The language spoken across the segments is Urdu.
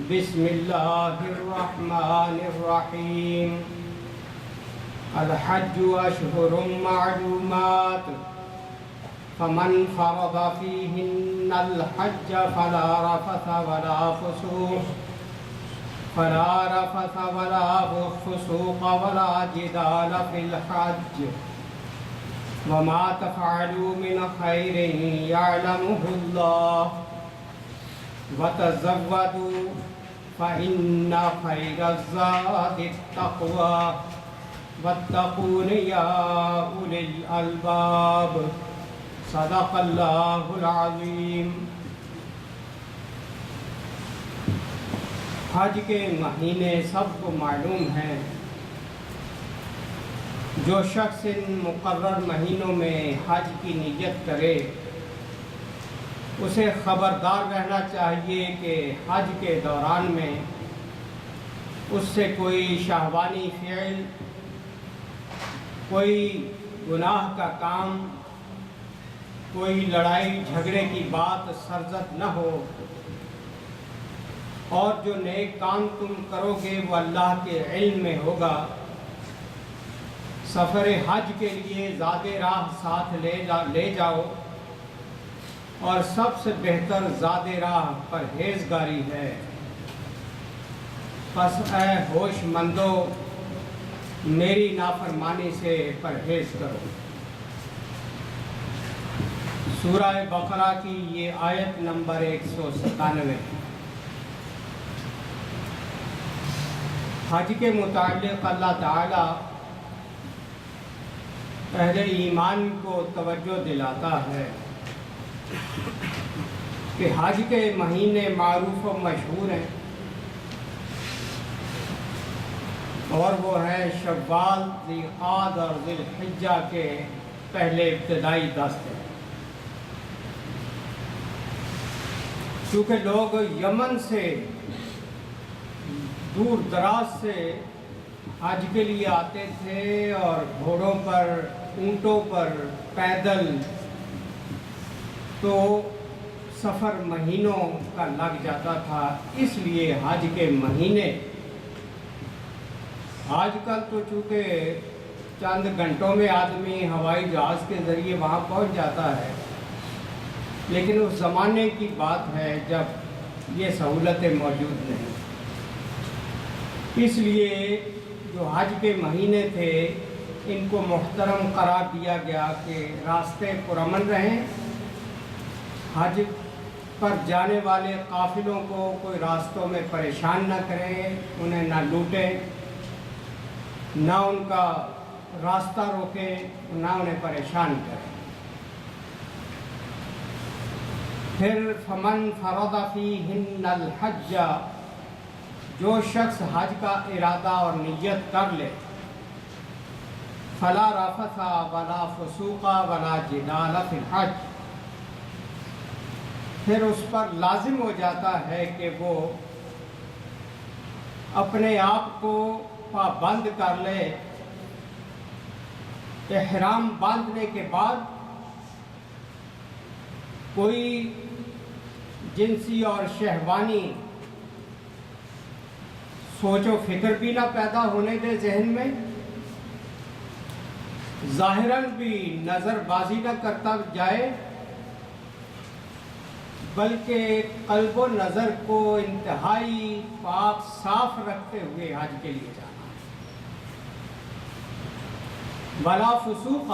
بسم اللہ الرحمن الرحیم الحج اشہر معلومات فمن فرض فیہن الحج فلا رفث ولا فسوق ولا جدال فی الحج وما تفعلوا من خیر یعلمہ اللہ وتزودوا فإن خير الزاد التقوى واتقون يا أولي الألباب صدق الله العظيم۔ حج کے مہینے سب کو معلوم ہیں۔ جو شخص ان مقرر مہینوں میں حج کی نیت کرے اسے خبردار رہنا چاہیے کہ حج کے دوران میں اس سے کوئی شہوانی فعل، کوئی گناہ کا کام، کوئی لڑائی جھگڑے کی بات سرزد نہ ہو، اور جو نیک کام تم کرو گے وہ اللہ کے علم میں ہوگا۔ سفر حج کے لیے زاد راہ ساتھ لے جاؤ، اور سب سے بہتر زاد راہ پرہیزگاری ہے۔ پس اے ہوش مندو میری نافرمانی سے پرہیز کرو۔ سورہ بقرہ کی یہ آیت نمبر 197۔ حج کے متعلق اللہ تعالی اہل ایمان کو توجہ دلاتا ہے کہ حج کے مہینے معروف و مشہور ہیں، اور وہ ہے شوال، ذوالقعدہ اور ذی الحجہ کے پہلے ابتدائی 10 ہیں۔ چونکہ لوگ یمن سے دور دراز سے حج کے لیے آتے تھے، اور گھوڑوں پر، اونٹوں پر، پیدل، تو سفر مہینوں کا لگ جاتا تھا۔ اس لیے حج کے مہینے، آج کل تو چونکہ چند گھنٹوں میں آدمی ہوائی جہاز کے ذریعے وہاں پہنچ جاتا ہے، لیکن اس زمانے کی بات ہے جب یہ سہولتیں موجود نہیں۔ اس لیے جو حج کے مہینے تھے ان کو محترم قرار دیا گیا کہ راستے پرامن رہیں، حج پر جانے والے قافلوں کو کوئی راستوں میں پریشان نہ کریں، انہیں نہ لوٹیں، نہ ان کا راستہ روکیں، نہ انہیں پریشان کریں۔ پھر فمن فرض فیہن الحج، جو شخص حج کا ارادہ اور نیت کر لے، فلا رفث ولا فسوق ولا جدال فی الحج، پھر اس پر لازم ہو جاتا ہے کہ وہ اپنے آپ کو پابند کر لے۔ احرام باندھنے کے بعد کوئی جنسی اور شہوانی سوچ و فکر بھی نہ پیدا ہونے دے ذہن میں، ظاہراً بھی نظر بازی نہ کرتا جائے، بلکہ قلب و نظر کو انتہائی پاک صاف رکھتے ہوئے حج کے لیے جانا۔ ولا فسوق،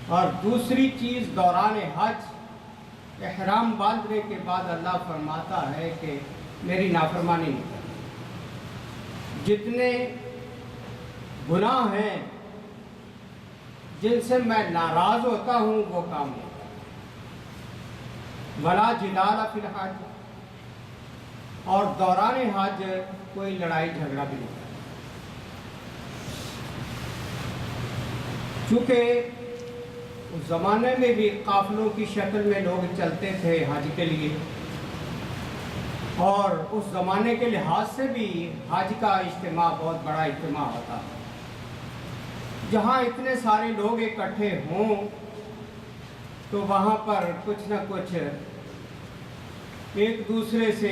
اور دوسری چیز دوران حج احرام باندھنے کے بعد اللہ فرماتا ہے کہ میری نافرمانی نہیں کرنا۔ جتنے گناہ ہیں جن سے میں ناراض ہوتا ہوں وہ کام نہیں۔ ولا جدال فی الحج، اور دوران حج کوئی لڑائی جھگڑا بھی نہیں کرنا۔ چونکہ اس زمانے میں بھی قافلوں کی شکل میں لوگ چلتے تھے حج کے لیے، اور اس زمانے کے لحاظ سے بھی حج کا اجتماع بہت بڑا اجتماع ہوتا ہے۔ جہاں اتنے سارے لوگ اکٹھے ہوں تو وہاں پر کچھ نہ کچھ ایک دوسرے سے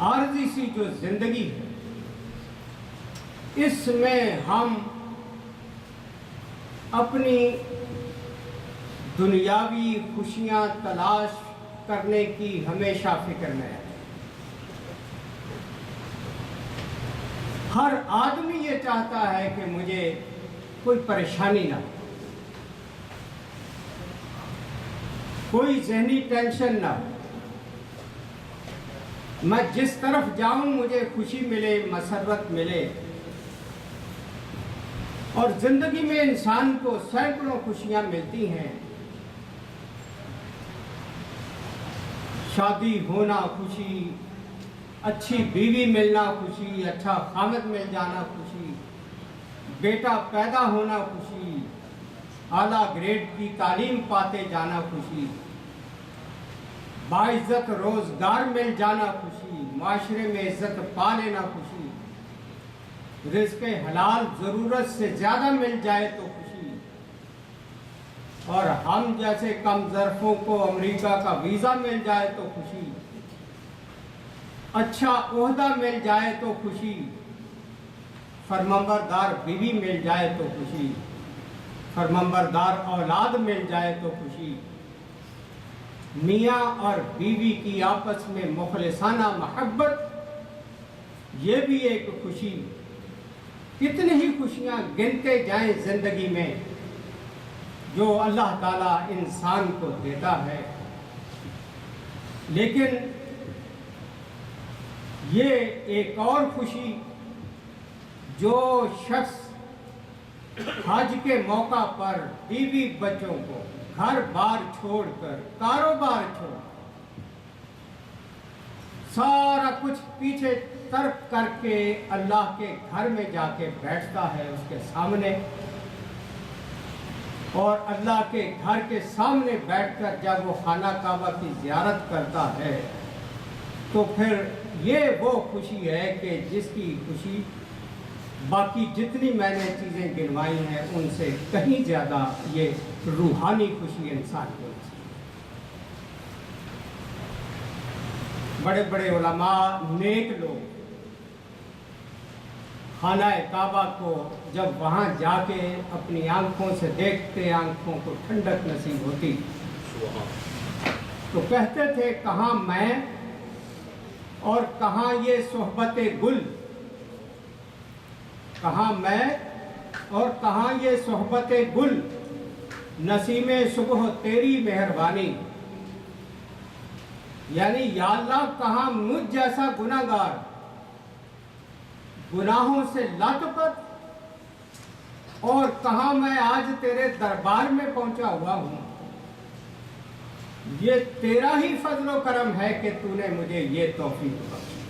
عارضی سی جو زندگی ہے، اس میں ہم اپنی دنیاوی خوشیاں تلاش کرنے کی ہمیشہ فکر میں ہے۔ ہر آدمی یہ چاہتا ہے کہ مجھے کوئی پریشانی نہ ہو، کوئی ذہنی ٹینشن نہ ہو، میں جس طرف جاؤں مجھے خوشی ملے، مسرت ملے۔ اور زندگی میں انسان کو سینکڑوں خوشیاں ملتی ہیں، شادی ہونا خوشی، اچھی بیوی ملنا خوشی، اچھا خامد مل جانا خوشی، بیٹا پیدا ہونا خوشی، اعلیٰ گریڈ کی تعلیم پاتے جانا خوشی، باعزت روزگار مل جانا خوشی، معاشرے میں عزت پا لینا خوشی، رزق حلال ضرورت سے زیادہ مل جائے تو خوشی، اور ہم جیسے کم ظرفوں کو امریکہ کا ویزا مل جائے تو خوشی، اچھا عہدہ مل جائے تو خوشی، فرمانبردار بیوی مل جائے تو خوشی، فرمانبردار اولاد مل جائے تو خوشی، میاں اور بیوی کی آپس میں مخلصانہ محبت، یہ بھی ایک خوشی۔ کتنی ہی خوشیاں گنتے جائیں زندگی میں جو اللہ تعالیٰ انسان کو دیتا ہے، لیکن یہ ایک اور خوشی جو شخص حج کے موقع پر بیوی بچوں کو گھر بار چھوڑ کر، کاروبار چھوڑ سارا کچھ پیچھے ترک کر کے اللہ کے گھر میں جا کے بیٹھتا ہے اس کے سامنے، اور اللہ کے گھر کے سامنے بیٹھ کر جب وہ خانہ کعبہ کی زیارت کرتا ہے تو پھر یہ وہ خوشی ہے کہ جس کی خوشی باقی جتنی میں نے چیزیں گنوائی ہیں ان سے کہیں زیادہ یہ روحانی خوشی انسان کو ہوتی ہے۔ بڑے بڑے علماء، نیک لوگ خانہ کعبہ کو جب وہاں جا کے اپنی آنکھوں سے دیکھتے، آنکھوں کو ٹھنڈک نصیب ہوتی تو کہتے تھے کہاں میں اور کہاں یہ صحبت گل، کہاں میں اور کہاں یہ صحبت گل، نسیم صبح تیری مہربانی، یعنی یا اللہ کہاں مجھ جیسا گناہگار، گناہوں سے لاتپت، اور کہاں میں آج تیرے دربار میں پہنچا ہوا ہوں۔ یہ تیرا ہی فضل و کرم ہے کہ تو نے مجھے یہ توفیق بخشی۔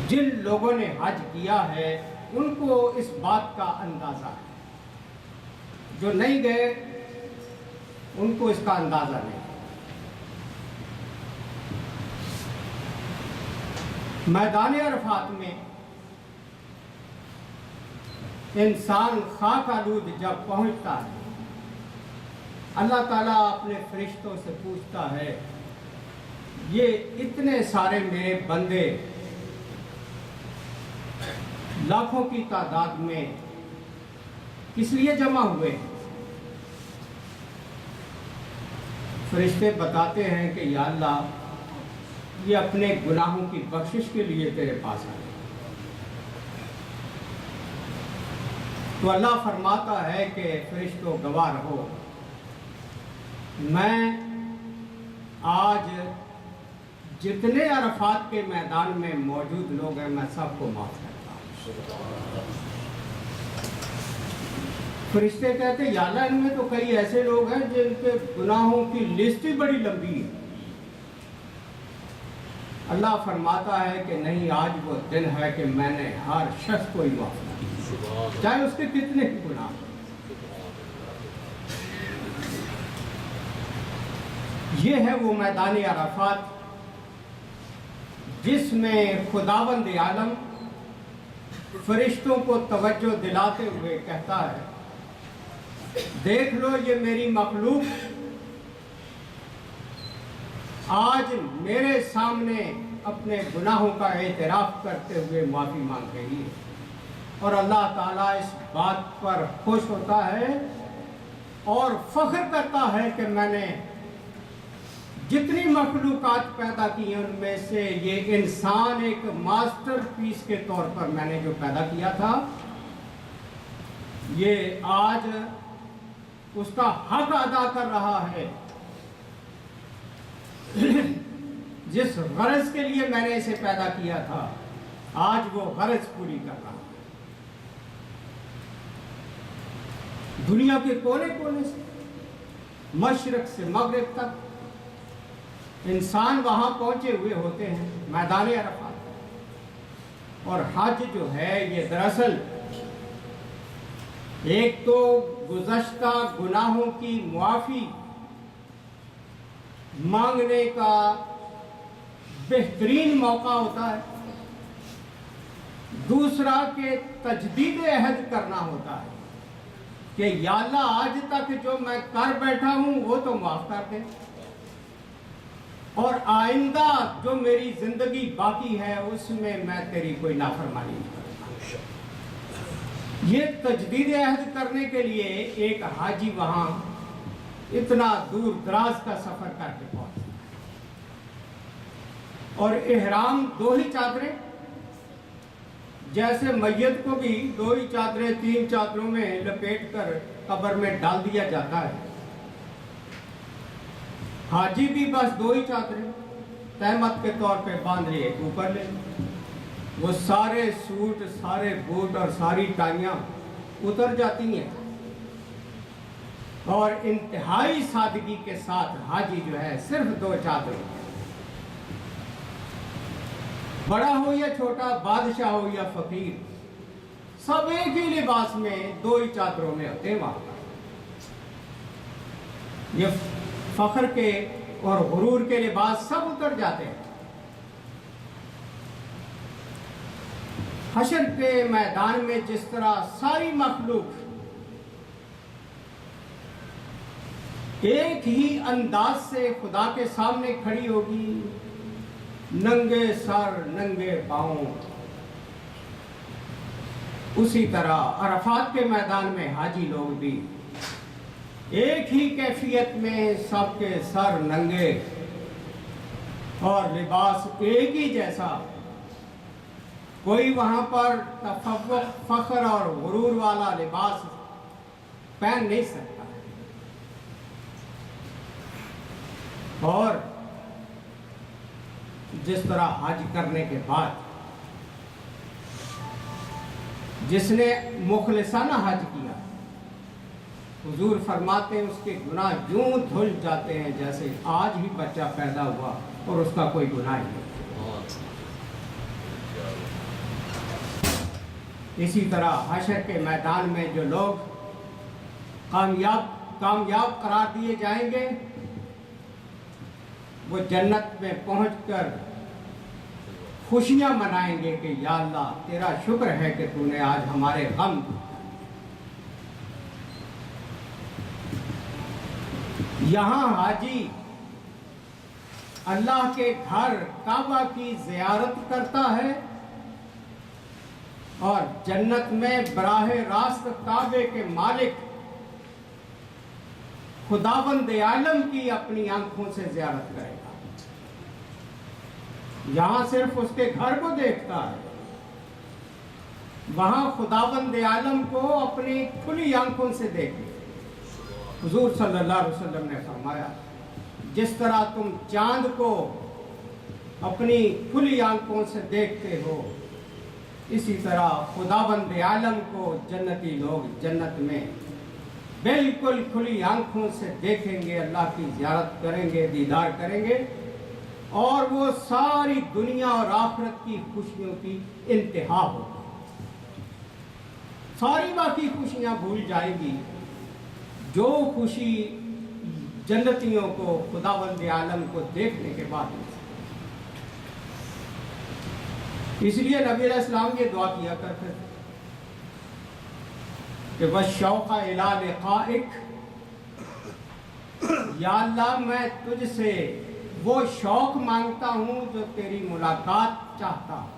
جن لوگوں نے حج کیا ہے ان کو اس بات کا اندازہ ہے، جو نہیں گئے ان کو اس کا اندازہ نہیں۔ میدان عرفات میں انسان خاک آلود جب پہنچتا ہے، اللہ تعالیٰ اپنے فرشتوں سے پوچھتا ہے یہ اتنے سارے میرے بندے لاکھوں کی تعداد میں کس لیے جمع ہوئے؟ فرشتے بتاتے ہیں کہ یا اللہ یہ اپنے گناہوں کی بخشش کے لیے تیرے پاس آئے۔ تو اللہ فرماتا ہے کہ فرشتوں گواہ رہو، میں آج جتنے عرفات کے میدان میں موجود لوگ ہیں میں سب کو معاف کرتا ہوں۔ فرشتے کہتے ہیں یا اللہ ان میں تو کئی ایسے لوگ ہیں جن کے گناہوں کی لسٹ ہی بڑی لمبی ہے۔ اللہ فرماتا ہے کہ نہیں، آج وہ دن ہے کہ میں نے ہر شخص کو ہی معاف کیا، چاہے اس کے کتنے ہی گناہ۔ یہ ہے وہ میدان عرفات جس میں خداوند عالم فرشتوں کو توجہ دلاتے ہوئے کہتا ہے دیکھ لو یہ میری مخلوق آج میرے سامنے اپنے گناہوں کا اعتراف کرتے ہوئے معافی مانگ رہی ہے، اور اللہ تعالیٰ اس بات پر خوش ہوتا ہے اور فخر کرتا ہے کہ میں نے جتنی مخلوقات پیدا کی ہیں ان میں سے یہ انسان ایک ماسٹر پیس کے طور پر میں نے جو پیدا کیا تھا، یہ آج اس کا حق ادا کر رہا ہے۔ جس غرض کے لیے میں نے اسے پیدا کیا تھا، آج وہ غرض پوری کر رہا ہے۔ دنیا کے کونے کونے سے، مشرق سے مغرب تک انسان وہاں پہنچے ہوئے ہوتے ہیں، میدان عرفات۔ اور حج جو ہے یہ دراصل ایک تو گزشتہ گناہوں کی معافی مانگنے کا بہترین موقع ہوتا ہے، دوسرا کہ تجدید عہد کرنا ہوتا ہے کہ یا اللہ آج تک جو میں کر بیٹھا ہوں وہ تو معاف کر دے، اور آئندہ جو میری زندگی باقی ہے اس میں میں تیری کوئی نافرمانی نہیں کروں گا۔ یہ تجدید عہد کرنے کے لیے ایک حاجی وہاں اتنا دور دراز کا سفر کر کے پہنچتا ہے، اور احرام 2 ہی چادریں، جیسے میت کو بھی 2 ہی چادریں 3 چادروں میں لپیٹ کر قبر میں ڈال دیا جاتا ہے، حاجی بھی بس 2 ہی چادریں تہمت کے طور پہ باندھ لیے اوپر لے، وہ سارے سوٹ، سارے بوٹ اور ساری ٹائیاں اتر جاتی ہیں، اور انتہائی سادگی کے ساتھ حاجی جو ہے صرف 2 چادریں، بڑا ہو یا چھوٹا، بادشاہ ہو یا فقیر، سب ایک ہی لباس میں 2 ہی چادروں میں ہوتے ہیں وہاں۔ یہ فخر کے اور غرور کے لباس سب اتر جاتے ہیں۔ حشر کے میدان میں جس طرح ساری مخلوق ایک ہی انداز سے خدا کے سامنے کھڑی ہوگی، ننگے سر ننگے پاؤں، اسی طرح عرفات کے میدان میں حاجی لوگ بھی ایک ہی کیفیت میں سب کے سر ننگے اور لباس ایک ہی جیسا، کوئی وہاں پر تفوق، فخر اور غرور والا لباس پہن نہیں سکتا ہے۔ اور جس طرح حج کرنے کے بعد جس نے مخلصانہ حج کیا، حضور فرماتے ہیں اس کے گناہ یوں دھل جاتے ہیں جیسے آج ہی بچہ پیدا ہوا اور اس کا کوئی گناہ نہیں۔ اسی طرح حشر کے میدان میں جو لوگ کامیاب قرار دیے جائیں گے، وہ جنت میں پہنچ کر خوشیاں منائیں گے کہ یا اللہ تیرا شکر ہے کہ تو نے آج ہمارے غم۔ یہاں حاجی اللہ کے گھر کعبہ کی زیارت کرتا ہے، اور جنت میں براہ راست کعبے کے مالک خداوند عالم کی اپنی آنکھوں سے زیارت کرے گا۔ یہاں صرف اس کے گھر کو دیکھتا ہے، وہاں خداوند عالم کو اپنی کھلی آنکھوں سے دیکھے۔ حضور صلی اللہ علیہ وسلم نے فرمایا، جس طرح تم چاند کو اپنی کھلی آنکھوں سے دیکھتے ہو، اسی طرح خداوند عالم کو جنتی لوگ جنت میں بالکل کھلی آنکھوں سے دیکھیں گے، اللہ کی زیارت کریں گے، دیدار کریں گے، اور وہ ساری دنیا اور آخرت کی خوشیوں کی انتہا ہوگی۔ ساری باقی خوشیاں بھول جائیں گی، جو خوشی جنتیوں کو خداوند عالم کو دیکھنے کے بعد ملتی۔ اس لیے نبی علیہ السلام یہ دعا کیا کرتے تھے کہ وَالشَّوْقَ إِلَىٰ لِقَائِكَ، یا اللہ میں تجھ سے وہ شوق مانگتا ہوں جو تیری ملاقات چاہتا ہوں.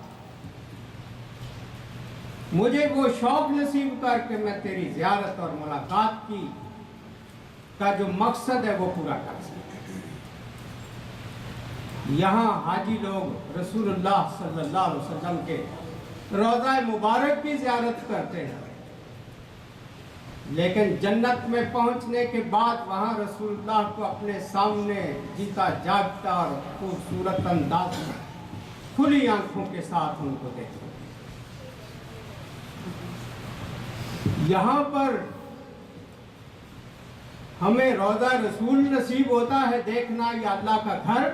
مجھے وہ شوق نصیب کر کے میں تیری زیارت اور ملاقات کی کا جو مقصد ہے وہ پورا کر سکوں. یہاں حاجی لوگ رسول اللہ صلی اللہ علیہ وسلم کے روضہ مبارک کی زیارت کرتے ہیں، لیکن جنت میں پہنچنے کے بعد وہاں رسول اللہ کو اپنے سامنے جیتا جاگتا اور خوبصورت انداز میں کھلی آنکھوں کے ساتھ ان کو دیکھتے. یہاں پر ہمیں روضہ رسول نصیب ہوتا ہے دیکھنا، یا اللہ کا گھر.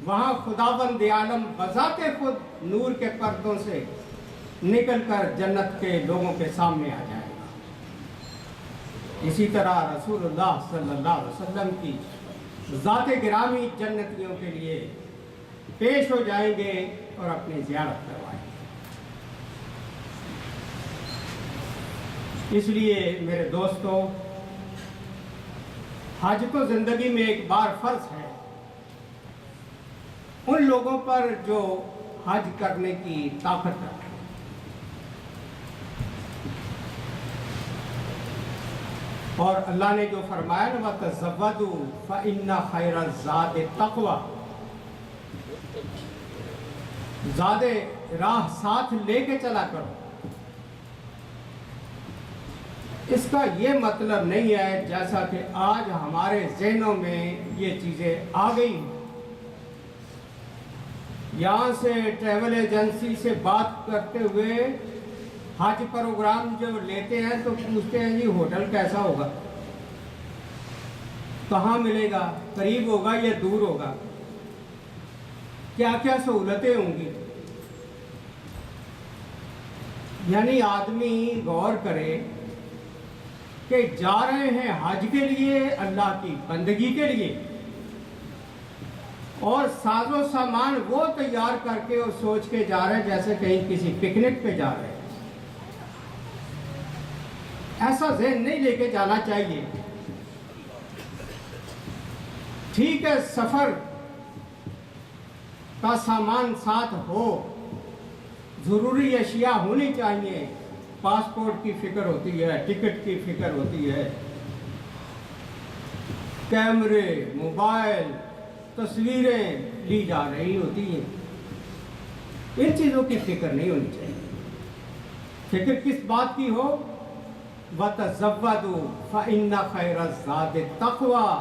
وہاں خداوند عالم بذات خود نور کے پردوں سے نکل کر جنت کے لوگوں کے سامنے آ جائے گا. اسی طرح رسول اللہ صلی اللہ علیہ وسلم کی ذات گرامی جنتیوں کے لیے پیش ہو جائیں گے اور اپنی زیارت کروائیں گے. اس لیے میرے دوستو، حج تو زندگی میں ایک بار فرض ہے. ان لوگوں پر جو حج کرنے کی طاقت رکھتے ہیں. اور اللہ نے جو فرمایا نا وَتَزَوَّدُوا فَإِنَّ خَيْرَ الزَّادِ التَّقْوَىٰ، زاد راہ ساتھ لے کے چلا کرو. اس کا یہ مطلب نہیں ہے جیسا کہ آج ہمارے ذہنوں میں یہ چیزیں آ گئی ہیں. یہاں سے ٹریول ایجنسی سے بات کرتے ہوئے حج پروگرام جو لیتے ہیں تو پوچھتے ہیں جی ہوٹل کیسا ہوگا، کہاں ملے گا، قریب ہوگا یا دور ہوگا، کیا کیا سہولتیں ہوں گی. یعنی آدمی غور کرے کہ جا رہے ہیں حج کے لیے، اللہ کی بندگی کے لیے، اور ساز و سامان وہ تیار کر کے اور سوچ کے جا رہے ہیں جیسے کہیں کسی پکنک پہ جا رہے ہیں. ایسا ذہن نہیں لے کے جانا چاہیے. ٹھیک ہے سفر کا سامان ساتھ ہو، ضروری اشیاء ہونی چاہیے. پاسپورٹ کی فکر ہوتی ہے، ٹکٹ کی فکر ہوتی ہے، کیمرے، موبائل، تصویریں لی جا رہی ہوتی ہیں. ان چیزوں کی فکر نہیں ہونی چاہیے. فکر کس بات کی ہو؟ وَتَزَوَّدُوا فَإِنَّ خَيْرَ الزَّادِ التَّقْوَىٰ.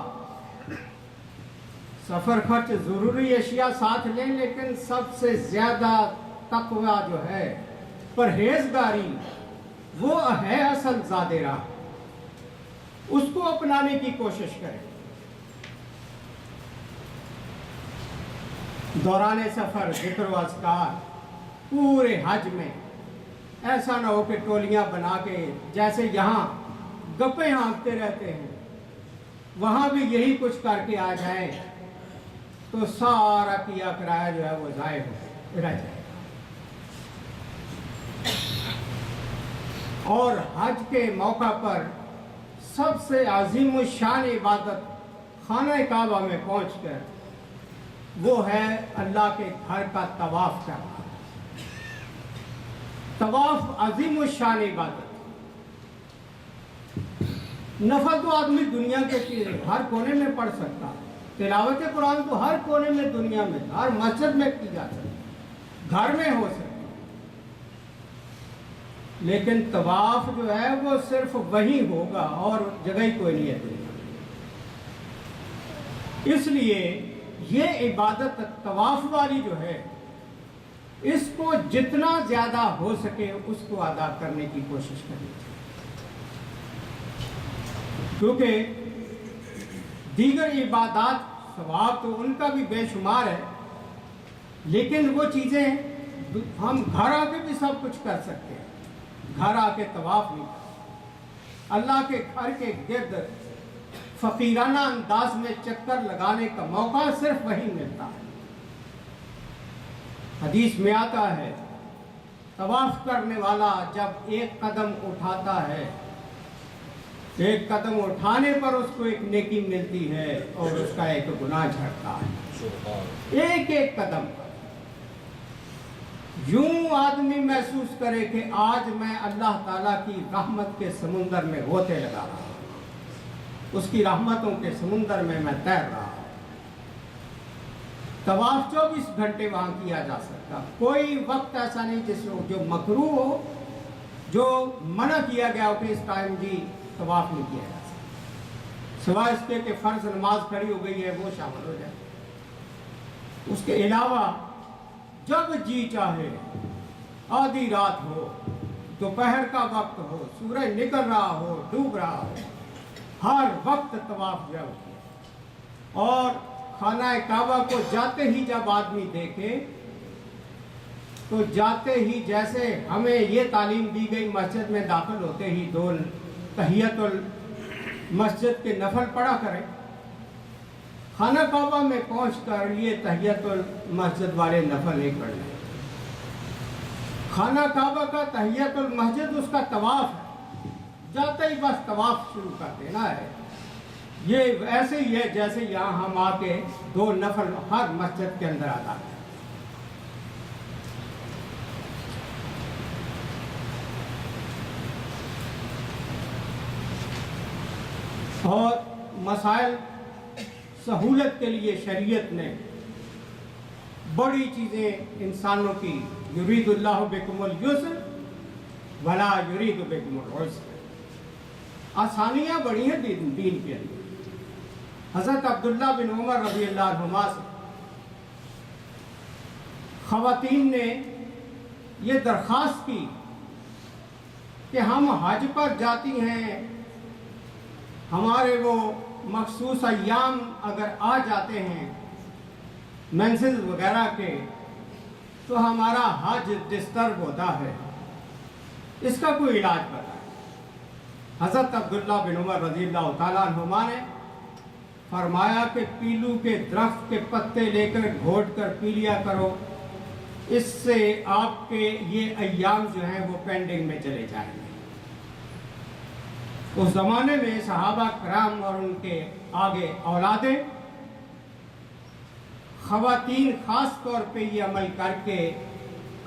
سفر خرچ ضروری اشیاء ساتھ لیں، لیکن سب سے زیادہ تقویٰ جو ہے، پرہیزگاری، وہ ہے اصل زاد راہ. اس کو اپنانے کی کوشش کریں. دوران سفر ذکر و اذکار پورے حج میں ایسا نہ ہو کہ ٹولیاں بنا کے جیسے یہاں گپیں ہانکتے رہتے ہیں، وہاں بھی یہی کچھ کر کے آ جائیں تو سارا کیا کرایہ جو ہے وہ ضائع ہو رہ جائے. اور حج کے موقع پر سب سے عظیم الشان عبادت خانہ کعبہ میں پہنچ کر وہ ہے اللہ کے گھر کا طواف کرنا. طواف عظیم الشان عبادت. نفل تو آدمی دنیا کے ہر کونے میں پڑھ سکتا، تلاوت قرآن تو ہر کونے میں دنیا میں ہر مسجد میں کی جا سکتی، گھر میں ہو سکتی. لیکن طواف جو ہے وہ صرف وہی ہوگا اور جگہ ہی کوئی نہیں ہے دنیا. اس لیے یہ عبادت طواف والی جو ہے، اس کو جتنا زیادہ ہو سکے اس کو ادا کرنے کی کوشش کرنی چاہیے. کیونکہ دیگر عبادات ثواب تو ان کا بھی بے شمار ہے، لیکن وہ چیزیں ہم گھر آ کے بھی سب کچھ کر سکتے ہیں. گھر آ کے طواف نہیں کر، اللہ کے گھر کے گرد فقیرانہ انداز میں چکر لگانے کا موقع صرف وہی ملتا ہے. حدیث میں آتا ہے طواف کرنے والا جب ایک قدم اٹھاتا ہے ایک قدم اٹھانے پر اس کو ایک نیکی ملتی ہے اور اس کا ایک گناہ جھڑتا ہے، ایک ایک قدم پر۔ یوں آدمی محسوس کرے کہ آج میں اللہ تعالیٰ کی رحمت کے سمندر میں غوطے لگا رہا ہوں، اس کی رحمتوں کے سمندر میں میں تیر رہا ہوں۔ طواف 24 گھنٹے وہاں کیا جا سکتا، کوئی وقت ایسا نہیں جس میں جو مکروہ ہو، جو منع کیا گیا ہو کہ اس ٹائم جی طواف نہیں کیا جا سکتا، سوائے اس کے کہ فرض نماز کھڑی ہو گئی ہے وہ شامل ہو جائے۔ اس کے علاوہ جب جی چاہے، آدھی رات ہو، دوپہر کا وقت ہو، سورج نکل رہا ہو، ڈوب رہا ہو، ہر وقت طواف جو ہے۔ اور خانہ کعبہ کو جاتے ہی جب آدمی دیکھے تو جاتے ہی جیسے ہمیں یہ تعلیم دی گئی مسجد میں داخل ہوتے ہی دو تحیت المسجد کے نفل پڑھا کریں، خانہ کعبہ میں پہنچ کر یہ تحیت المسجد والے نفل نہیں پڑھنے۔ خانہ کعبہ کا تحیت المسجد اس کا طواف ہے، جاتے ہی بس طواف شروع کر دینا ہے۔ یہ ایسے ہی ہے جیسے یہاں ہم آ کے دو نفل ہر مسجد کے اندر ادا کریں۔ اور مسائل سہولت کے لیے شریعت نے بڑی چیزیں انسانوں کی، یرید اللہ بکم الیسر ولا یرید بکم العسر، آسانیاں بڑی ہیں دین کے اندر۔ حضرت عبداللہ بن عمر رضی اللہ عنہما سے خواتین نے یہ درخواست کی کہ ہم حج پر جاتی ہیں، ہمارے وہ مخصوص ایام اگر آ جاتے ہیں مینسز وغیرہ کے تو ہمارا حج ڈسٹرب ہوتا ہے، اس کا کوئی علاج بتائیں۔ حضرت عبداللہ بن عمر رضی اللہ تعالیٰ عنہما نے فرمایا کہ پیلو کے درخت کے پتے لے کر گھوٹ کر پی لیا کرو، اس سے آپ کے یہ ایام جو ہیں وہ پینڈنگ میں چلے جائیں گے۔ اس زمانے میں صحابہ کرام اور ان کے آگے اولادیں، خواتین خاص طور پہ یہ عمل کر کے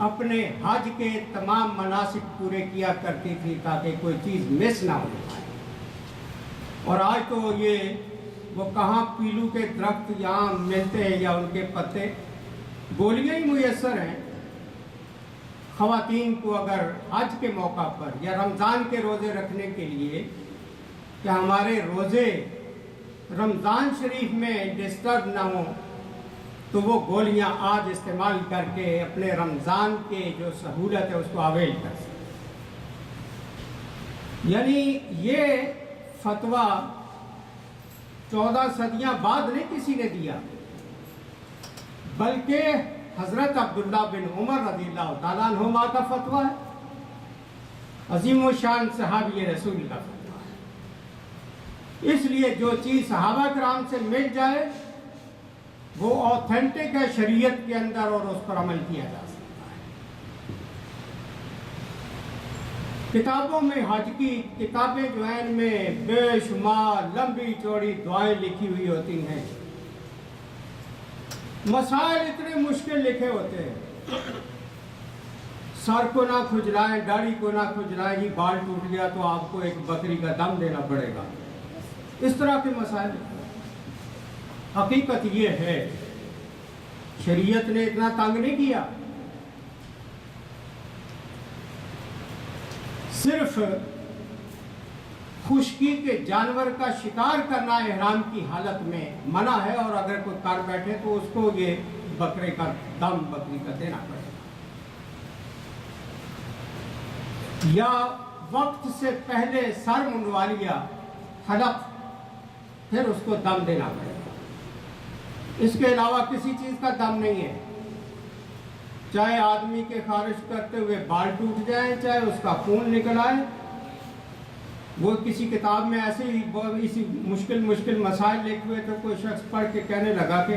اپنے حج کے تمام مناسک پورے کیا کرتی تھی تاکہ کوئی چیز مس نہ ہو پائے۔ اور آج تو یہ وہ کہاں پیلو کے درخت یہاں ملتے ہیں یا ان کے پتے، گولیاں ہی میسر ہیں۔ خواتین کو اگر حج کے موقع پر یا رمضان کے روزے رکھنے کے لیے کہ ہمارے روزے رمضان شریف میں ڈسٹرب نہ ہوں تو وہ گولیاں آج استعمال کر کے اپنے رمضان کے جو سہولت ہے اس کو اویل کر سکتے۔ یعنی یہ فتویٰ 14 صدیاں بعد نہیں کسی نے دیا، بلکہ حضرت عبداللہ بن عمر رضی اللہ تعالیٰ عنہما کا فتویٰ ہے، عظیم و شان صحابی رسول کا فتویٰ ہے۔ اس لیے جو چیز صحابہ کرام سے مل جائے وہ اوتھینٹک ہے شریعت کے اندر اور اس پر عمل کیا جا سکتا ہے۔ کتابوں میں حج کی کتابیں جو ہیں ان میں بے شمار لمبی چوڑی دعائیں لکھی ہوئی ہوتی ہیں، مسائل اتنے مشکل لکھے ہوتے ہیں، سر کو نہ کھجلائیں، داڑھی کو نہ کھجلائیں، جی بال ٹوٹ گیا تو آپ کو ایک بکری کا دم دینا پڑے گا، اس طرح کے مسائل۔ حقیقت یہ ہے شریعت نے اتنا تنگ نہیں کیا، صرف خشکی کے جانور کا شکار کرنا احرام کی حالت میں منع ہے، اور اگر کوئی کر بیٹھے تو اس کو یہ بکرے کا دم بکری کا دینا پڑے گا، یا وقت سے پہلے سر منڈوا لیا حلق پھر اس کو دم دینا پڑے گا۔ اس کے علاوہ کسی چیز کا دم نہیں ہے، چاہے آدمی کے خارج کرتے ہوئے بال ٹوٹ جائیں، چاہے اس کا خون نکل آئے۔ وہ کسی کتاب میں ایسے ہی اسی مشکل مسائل لکھے ہوئے تو کوئی شخص پڑھ کے کہنے لگا کہ